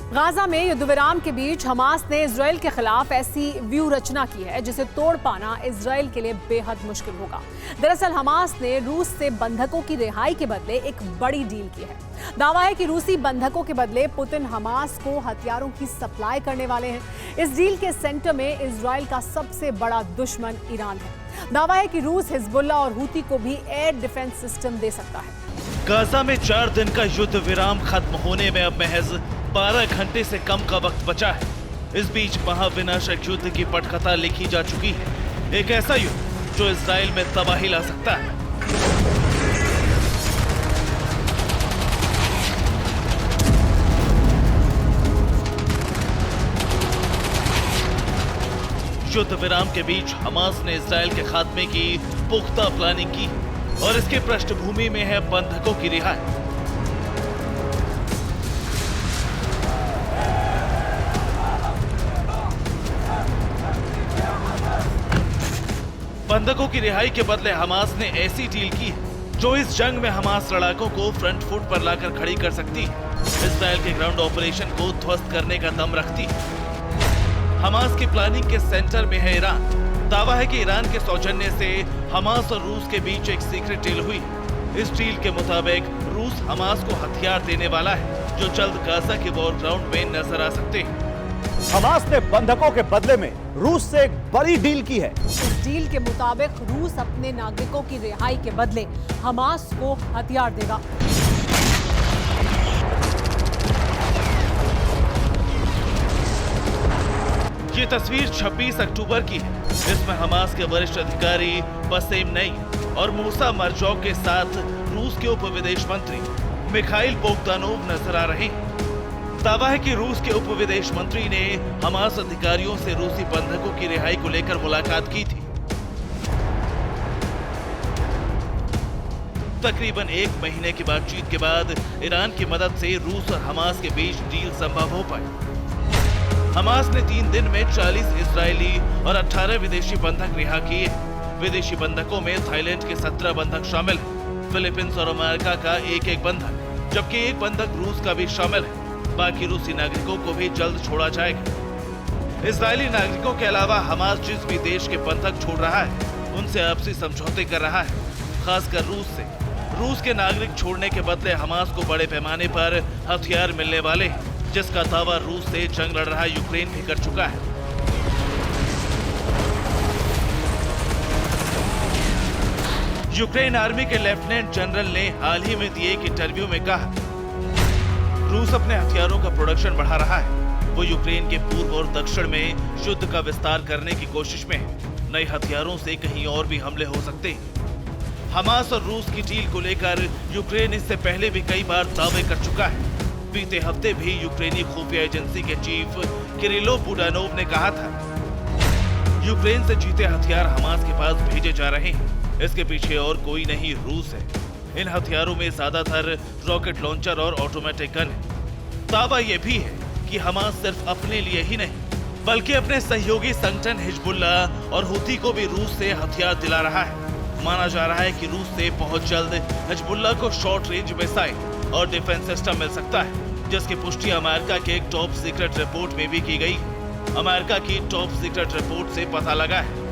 Gaza में युद्धविराम के बीच Hamas ने इजराइल के खिलाफ ऐसी व्यू रचना की है जिसे तोड़ पाना इजराइल के लिए बेहद मुश्किल होगा। दरअसल हमास ने रूस से बंधकों की रिहाई के बदले एक बड़ी डील की है। दावा है कि रूसी बंधकों के बदले पुतिन हमास को हथियारों की सप्लाई करने वाले हैं। इस डील के सेंटर में इजराइल का सबसे बड़ा दुश्मन ईरान है। दावा है कि रूस हिजबुल्ला और हूती को भी एयर डिफेंस सिस्टम दे सकता है। गाजा में 4 दिन का युद्ध विराम खत्म होने में अब महज 12 घंटे से कम का वक्त बचा है। इस बीच महाविनाशक युद्ध की पटकथा लिखी जा चुकी है। एक ऐसा युद्ध जो इजराइल में तबाही ला सकता है। युद्ध विराम के बीच हमास ने इजराइल के खात्मे की पुख्ता प्लानिंग की और इसके पृष्ठभूमि में है बंधकों की रिहाई। बंधकों की रिहाई के बदले हमास ने ऐसी डील की है जो इस जंग में हमास लड़ाकों को फ्रंट फुट पर लाकर खड़ी कर सकती है। इजराइल के ग्राउंड ऑपरेशन को ध्वस्त करने का दम रखती है। हमास की प्लानिंग के सेंटर में है ईरान। दावा है कि ईरान के सौजन्य से हमास और रूस के बीच एक सीक्रेट डील हुई। इस डील के मुताबिक रूस हमास को हथियार देने वाला है जो जल्द गाजा के वॉर ग्राउंड में नजर आ सकते हैं। हमास ने बंधकों के बदले में रूस से एक बड़ी डील की है। इस डील के मुताबिक रूस अपने नागरिकों की रिहाई के बदले हमास को हथियार देगा। ये तस्वीर 26 अक्टूबर की है। इसमें हमास के वरिष्ठ अधिकारी बसेम नई और मूसा मरजौक के साथ रूस के उप विदेश मंत्री मिखाइल बोगदानोव नजर आ रहे हैं। दावा है कि रूस के उप विदेश मंत्री ने हमास अधिकारियों से रूसी बंधकों की रिहाई को लेकर मुलाकात की थी। तकरीबन 1 महीने की बातचीत के बाद ईरान की मदद से रूस और हमास के बीच डील संभव हो पाई। हमास ने 3 दिन में 40 इजरायली और 18 विदेशी बंधक रिहा किए। विदेशी बंधकों में थाईलैंड के 17 बंधक शामिल हैं, फिलीपींस और अमेरिका का एक बंधक, जबकि एक बंधक रूस का भी शामिल है। बाकी रूसी नागरिकों को भी जल्द छोड़ा जाएगा। इजरायली नागरिकों के अलावा हमास जिस भी देश के बंधक छोड़ रहा है उनसे आपसी समझौते कर रहा है, खासकर रूस से। रूस के नागरिक छोड़ने के बदले हमास को बड़े पैमाने पर हथियार मिलने वाले हैं, जिसका दावा रूस से जंग लड़ रहा यूक्रेन भी कर चुका है। यूक्रेन आर्मी के लेफ्टिनेंट जनरल ने हाल ही में दिए एक इंटरव्यू में कहा, रूस अपने हथियारों का प्रोडक्शन बढ़ा रहा है। वो यूक्रेन के पूर्व और दक्षिण में युद्ध का विस्तार करने की कोशिश में है। नए हथियारों से कहीं और भी हमले हो सकते हैं। हमास और रूस की डील को लेकर यूक्रेन इससे पहले भी कई बार दावे कर चुका है। बीते हफ्ते भी यूक्रेनी खुफिया एजेंसी के चीफ किरिलो बुडानोव ने कहा था, यूक्रेन से जीते हथियार हमास के पास भेजे जा रहे हैं। इसके पीछे और कोई नहीं, रूस है। इन हथियारों में ज्यादातर रॉकेट लॉन्चर और ऑटोमेटिक गन है। दावा यह भी है कि हमास सिर्फ अपने लिए ही नहीं बल्कि अपने सहयोगी संगठन हिजबुल्ला और हूती को भी रूस से हथियार दिला रहा है। माना जा रहा है कि रूस से बहुत जल्द हिजबुल्ला को शॉर्ट रेंज मिसाइल और डिफेंस सिस्टम मिल सकता है, जिसकी पुष्टि अमेरिका के एक टॉप सीक्रेट रिपोर्ट में भी की गई। अमेरिका की टॉप सीक्रेट रिपोर्ट से पता लगा है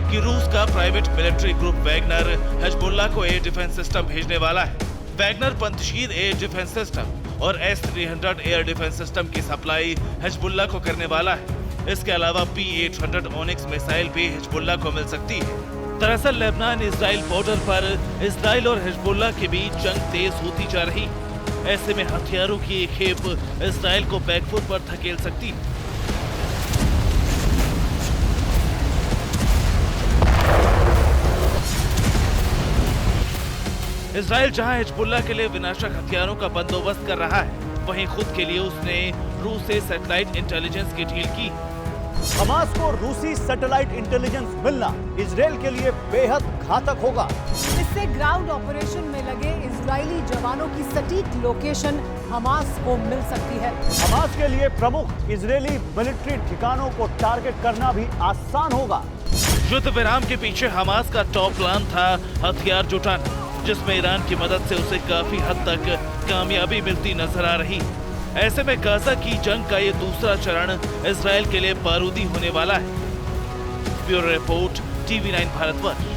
कि रूस का private military group Wagner Hezbollah को एयर डिफेंस सिस्टम भेजने वाला है। वैगनर पंतशीर एयर डिफेंस सिस्टम और S-300 एयर डिफेंस सिस्टम की सप्लाई हिजबुल्ला को करने वाला है। इसके अलावा P-800 ओनिक्स मिसाइल भी हिजबुल्ला को मिल सकती है। दरअसल लेबनान इजराइल बॉर्डर पर इजराइल और हिजबुल्ला के बीच जंग तेज होती जा रही। ऐसे में हथियारों की एक खेप इजराइल को बैकफुट पर धकेल सकती है। इजराइल जहां हिजबुल्ला के लिए विनाशक हथियारों का बंदोबस्त कर रहा है, वहीं खुद के लिए उसने रूस से सैटेलाइट इंटेलिजेंस की डील की। हमास को रूसी सैटेलाइट इंटेलिजेंस मिलना इजराइल के लिए बेहद घातक होगा। इससे ग्राउंड ऑपरेशन में लगे इजरायली जवानों की सटीक लोकेशन हमास को मिल सकती है। हमास के लिए प्रमुख इजरायली मिलिट्री ठिकानों को टारगेट करना भी आसान होगा। युद्ध विराम के पीछे हमास का टॉप प्लान था हथियार जुटाना, जिसमें ईरान की मदद से उसे काफी हद तक कामयाबी मिलती नजर आ रही। ऐसे में गाजा की जंग का ये दूसरा चरण इजराइल के लिए बारूदी होने वाला है। Bureau report, TV9 Bharatvarsh.